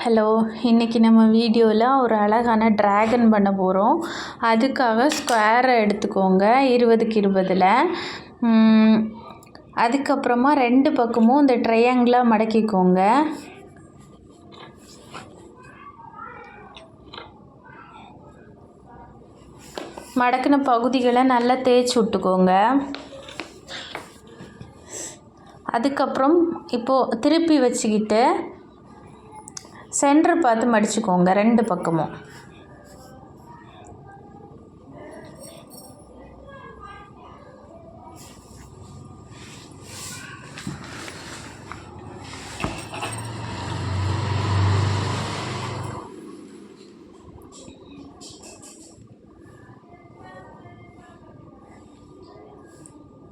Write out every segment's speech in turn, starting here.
Hello, இன்றைக்கி நம்ம வீடியோவில் ஒரு அழகான ட்ராகன் பண்ண போகிறோம். அதுக்காக ஸ்கொயரை எடுத்துக்கோங்க 20க்கு 20ல். அதுக்கப்புறமா 2 பக்கமும் இந்த ட்ரையாங்கிளாக மடக்கிக்கோங்க. மடக்கின பகுதிகளை நல்லா தேய்ச்சி விட்டுக்கோங்க. அதுக்கப்புறம் இப்போது திருப்பி வச்சுக்கிட்டு சென்டர் பார்த்து மடிச்சுக்கோங்க 2 பக்கமும்.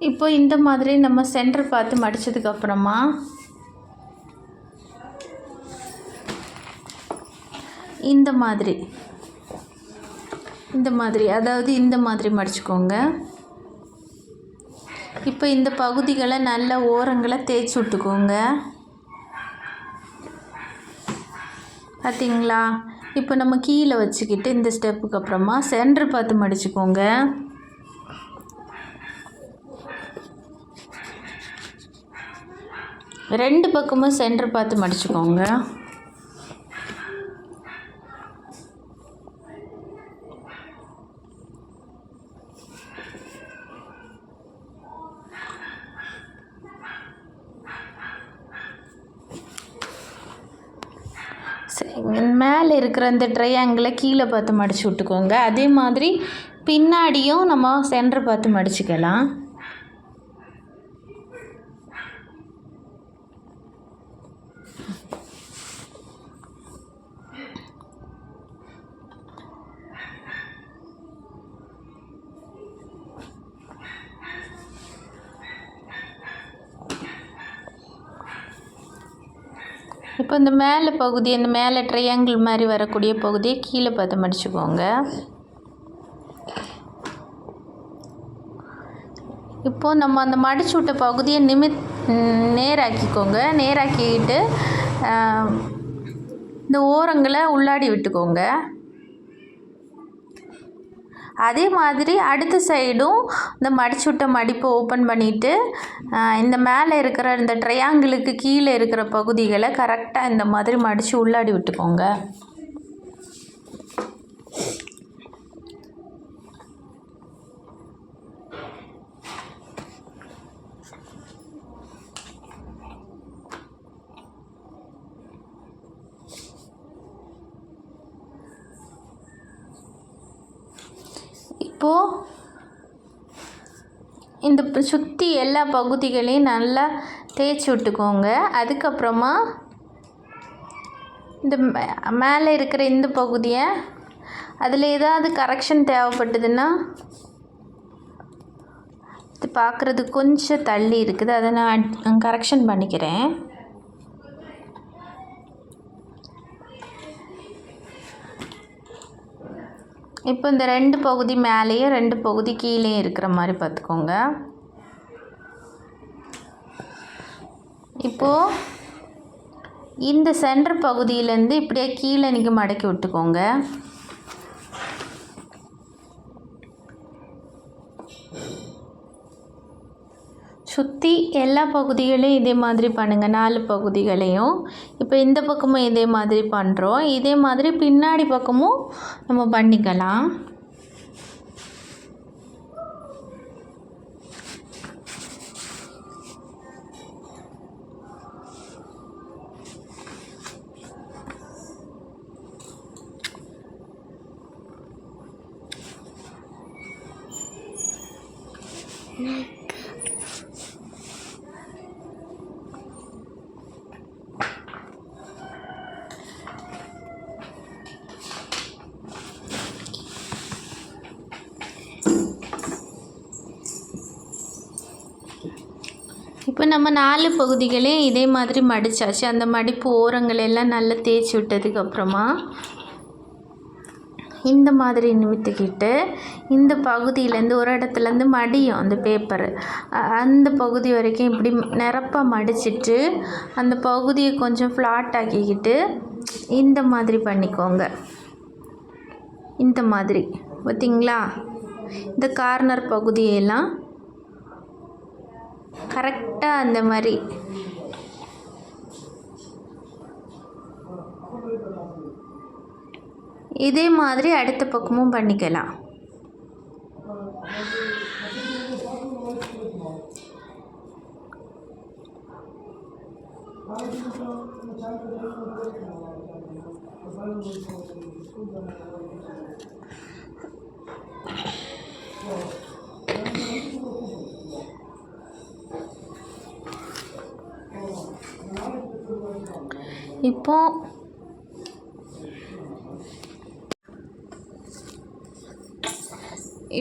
இப்போ இந்த மாதிரி நம்ம சென்டர் பார்த்து மடித்ததுக்கப்புறமா இந்த மாதிரி அதாவது இந்த மாதிரி மடிச்சுக்கோங்க. இப்போ இந்த பகுதிகளை நல்ல ஓரங்களை தேய்ச்சி விட்டுக்கோங்க. பார்த்தீங்களா? இப்போ நம்ம கீழே வச்சுக்கிட்டு இந்த ஸ்டெப்புக்கு அப்புறமா சென்டர் பார்த்து மடிச்சுக்கோங்க. ரெண்டு பக்கமும் சென்டர் பார்த்து மடிச்சுக்கோங்க. மேலே இருக்கிற அந்த ட்ரையாங்கிளை கீழே பார்த்து மடித்து விட்டுக்கோங்க. அதே மாதிரி பின்னாடியும் நம்ம சென்டர் பார்த்து மடிச்சுக்கலாம். இப்போ இந்த மேலே பகுதி, இந்த மேலே ட்ரையாங்கிள் மாதிரி வரக்கூடிய பகுதியை கீழே பார்த்து மடிச்சுக்கோங்க. இப்போது நம்ம அந்த மடிச்சு விட்ட பகுதியை நேராக்கிக்கோங்க. நேராக்கிக்கிட்டு இந்த ஓரங்களை உள்ளாடி விட்டுக்கோங்க. அதே மாதிரி அடுத்த சைடும் இந்த மடிச்சு விட்ட மடிப்பை ஓப்பன் பண்ணிவிட்டு இந்த மேலே இருக்கிற இந்த ட்ரையாங்கிளுக்கு கீழே இருக்கிற பகுதிகளை கரெக்டாக இந்த மாதிரி மடித்து உள்ளாடி விட்டுக்கோங்க. இப்போது இந்த சுற்றி எல்லா பகுதிகளையும் நல்லா தேய்ச்சி விட்டுக்கோங்க. அதுக்கப்புறமா இந்த மேலே இருக்கிற இந்த பகுதியை அதில் ஏதாவது கரெக்ஷன் தேவைப்பட்டதுன்னா, இது பார்க்குறது கொஞ்சம் தள்ளி இருக்குது, அதை நான் கரெக்ஷன் பண்ணிக்கிறேன். இப்போ இந்த 2 பகுதி மேலேயும் 2 பகுதி கீழேயும் இருக்கிற மாதிரி பார்த்துக்கோங்க. இப்போது இந்த சென்டர் பகுதியிலேருந்து இப்படியே கீழே நீங்கள் மடக்கி விட்டுக்கோங்க. சுற்றி எல்லா பகுதிகளையும் இதே மாதிரி பண்ணுங்கள், 4 பகுதிகளையும். இப்போ இந்த பக்கமும் இதே மாதிரி பண்ணுறோம். இதே மாதிரி பின்னாடி பக்கமும் நம்ம பண்ணிக்கலாம். இப்போ நம்ம 4 பகுதிகளையும் இதே மாதிரி மடித்தாச்சு. அந்த மடிப்பு ஓரங்களெல்லாம் நல்லா தேய்ச்சி விட்டதுக்கப்புறமா இந்த மாதிரி நிமித்திக்கிட்டு இந்த பகுதியிலேருந்து ஒரு இடத்துலேருந்து மடியும் அந்த பேப்பரு, அந்த பகுதி வரைக்கும் இப்படி நிரப்பாக மடிச்சிட்டு அந்த பகுதியை கொஞ்சம் ஃப்ளாட் ஆக்கிக்கிட்டு இந்த மாதிரி பண்ணிக்கோங்க. இந்த மாதிரி பார்த்தீங்களா? இந்த கார்னர் பகுதியெல்லாம் கரெக்டாக அந்த மாதிரி இதே மாதிரி அடுத்த பக்கமும் பண்ணிக்கலாம்.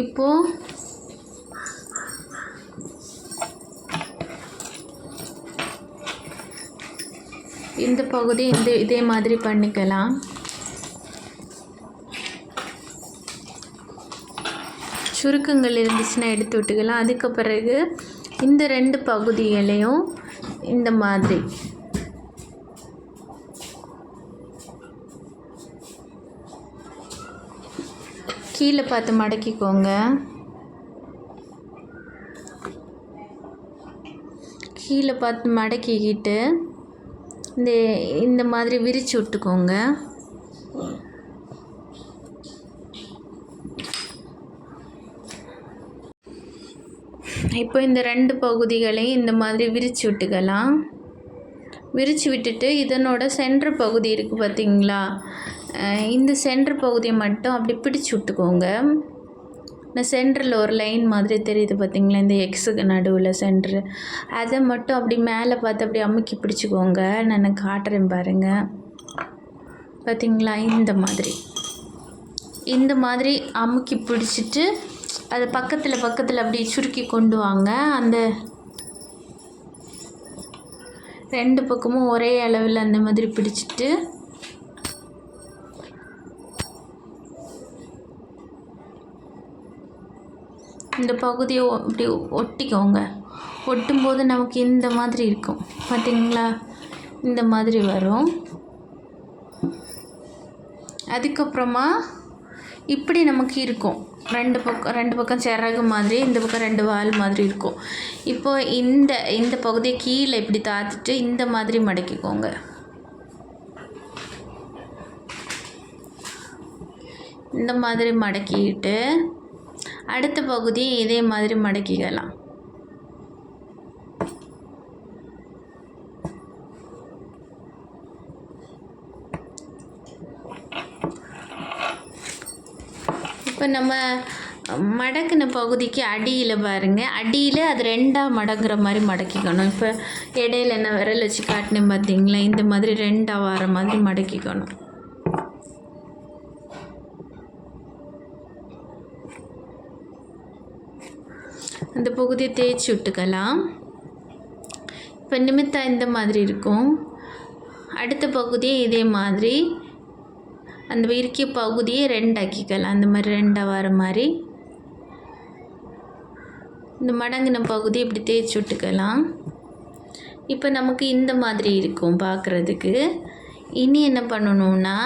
இப்போ இந்த பகுதி இதே மாதிரி பண்ணிக்கலாம். சுருக்கங்கள் இருந்துச்சுன்னா எடுத்து விட்டுக்கலாம். அதுக்கு பிறகு இந்த 2 பகுதிகளையும் இந்த மாதிரி கீழே பார்த்து மடக்கிக்கோங்க. கீழே பார்த்து மடக்கிக்கிட்டு இந்த மாதிரி விரித்து விட்டுக்கோங்க. இப்போ இந்த 2 பகுதிகளையும் இந்த மாதிரி விரித்து விட்டுக்கலாம். விரித்து விட்டுட்டு இதனோட சென்டர் பகுதி இருக்குது பார்த்தீங்களா? இந்த சென்டர் பகுதியை மட்டும் அப்படி பிடிச்சி விட்டுக்கோங்க. இந்த சென்டரில் ஒரு லைன் மாதிரி தெரியுது பார்த்தீங்களா? இந்த எக்ஸுக்கு நடுவில் சென்ட்ரு, அதை மட்டும் அப்படி மேலே பார்த்து அப்படி அமுக்கி பிடிச்சிக்கோங்க. நான் காட்டுறேன் பாருங்கள். பார்த்தீங்களா? இந்த மாதிரி அமுக்கி பிடிச்சிட்டு அது பக்கத்தில் அப்படி சுருக்கி கொண்டு வாங்க. அந்த 2 பக்கமும் ஒரே அளவில் அந்த மாதிரி பிடிச்சிட்டு இந்த பகுதியை இப்படி ஒட்டிக்கோங்க. ஒட்டும்போது நமக்கு இந்த மாதிரி இருக்கும் பார்த்தீங்களா? இந்த மாதிரி வரும். அதுக்கப்புறமா இப்படி நமக்கு இருக்கும். 2 பக்கம் சிறகு மாதிரி, இந்த பக்கம் 2 வால் மாதிரி இருக்கும். இப்போ இந்த பகுதியை கீழே இப்படி தாத்திட்டு இந்த மாதிரி மடக்கிக்கோங்க. இந்த மாதிரி மடக்கிட்டு அடுத்த பகுதியை இதே மாதிரி மடக்கிக்கலாம். இப்போ நம்ம மடக்கின பகுதிக்கு அடியில் பாருங்கள், அடியில் அது 2ஆக மடங்குற மாதிரி மடக்கிக்கணும். இப்போ இடையில என்ன விரல் வச்சு காட்டினேன் பார்த்தீங்களா? இந்த மாதிரி 2ஆக வர மாதிரி மடக்கிக்கணும். அந்த பகுதியை தேய்ச்சி விட்டுக்கலாம். இப்போ நிமித்தா இந்த மாதிரி இருக்கும். அடுத்த பகுதியை இதே மாதிரி அந்த இறுக்கிய பகுதியை 2 ஆக்கிக்கலாம். அந்த மாதிரி 2ஆக வர மாதிரி இந்த மடங்கின பகுதி இப்படி தேய்ச்சி விட்டுக்கலாம். இப்போ நமக்கு இந்த மாதிரி இருக்கும் பார்க்குறதுக்கு. இனி என்ன பண்ணணும்னா,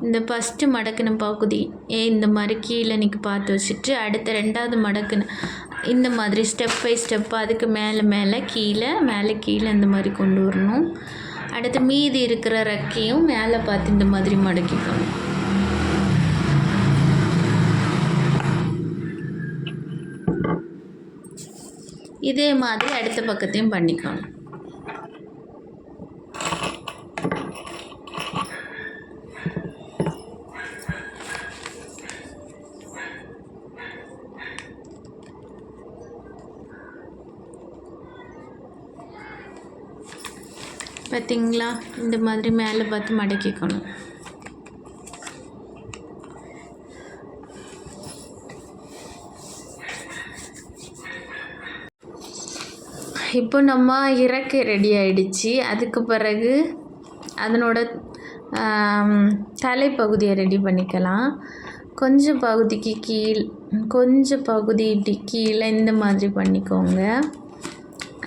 இந்த ஃபஸ்ட்டு மடக்கின பகுதி இந்த மாதிரி கீழே நீங்கள் பார்த்து வச்சுட்டு அடுத்த 2ஆவது மடக்குன இந்த மாதிரி ஸ்டெப் பை ஸ்டெப்பாக அதுக்கு மேலே கீழே இந்த மாதிரி கொண்டு வரணும். அடுத்து மீதி இருக்கிற ரெக்கையும் மேலே பார்த்து இந்த மாதிரி மடக்கிக்கணும். இதே மாதிரி அடுத்த பக்கத்தையும் பண்ணிக்கணும். பார்த்தீங்களா? இந்த மாதிரி மேலே பார்த்து மடக்கிக்கணும். இப்போ நம்ம இறக்கை ரெடி ஆகிடுச்சு. அதுக்கு பிறகு அதனோட தலைப்பகுதியை ரெடி பண்ணிக்கலாம். கொஞ்சம் பகுதிக்கு கொஞ்சம் பகுதி கீழே இந்த மாதிரி பண்ணிக்கோங்க.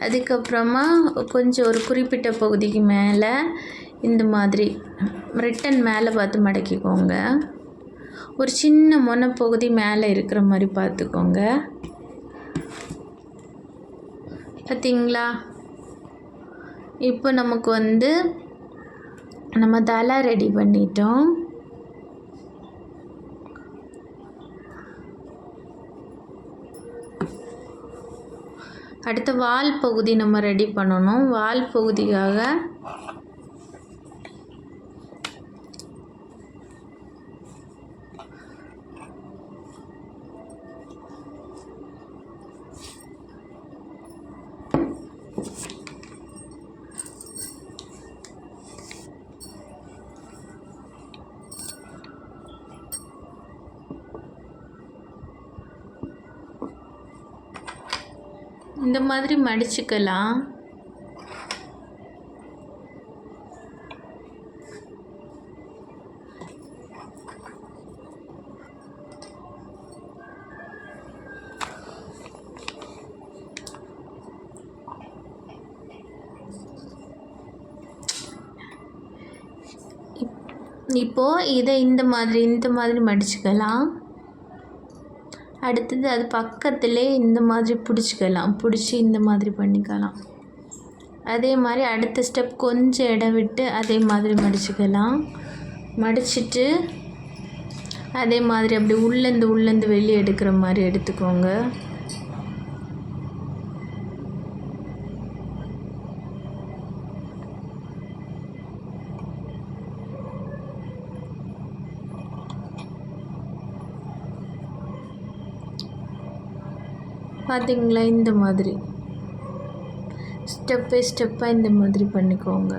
அதுக்கப்புறமா கொஞ்சம் ஒரு குறிப்பிட்ட பகுதிக்கு மேலே இந்த மாதிரி ரிட்டன் மேலே பார்த்து மடக்கிக்கோங்க. ஒரு சின்ன முனைப்பகுதி மேலே இருக்கிற மாதிரி பார்த்துக்கோங்க. பார்த்தீங்களா? இப்போ நமக்கு வந்து நம்ம தலை ரெடி பண்ணிட்டோம். அடுத்த வால் பகுதி நம்ம ரெடி பண்ணணும். வால் பகுதிக்காக இந்த மாதிரி மடிச்சுக்கலாம். இப்போது இதை இந்த மாதிரி மடிச்சுக்கலாம். அடுத்தது அது பக்கத்திலே இந்த மாதிரி பிடிச்சி இந்த மாதிரி பண்ணிக்கலாம். அதே மாதிரி அடுத்த ஸ்டெப் கொஞ்சம் இடம் விட்டு அதே மாதிரி மடிச்சுக்கலாம். மடிச்சுட்டு அதே மாதிரி அப்படி உள்ளேருந்து வெளியே எடுக்கிற மாதிரி எடுத்துக்கோங்க. பார்த்தீங்களா? இந்த மாதிரி ஸ்டெப் பை ஸ்டெப்பாக இந்த மாதிரி பண்ணிக்கோங்க.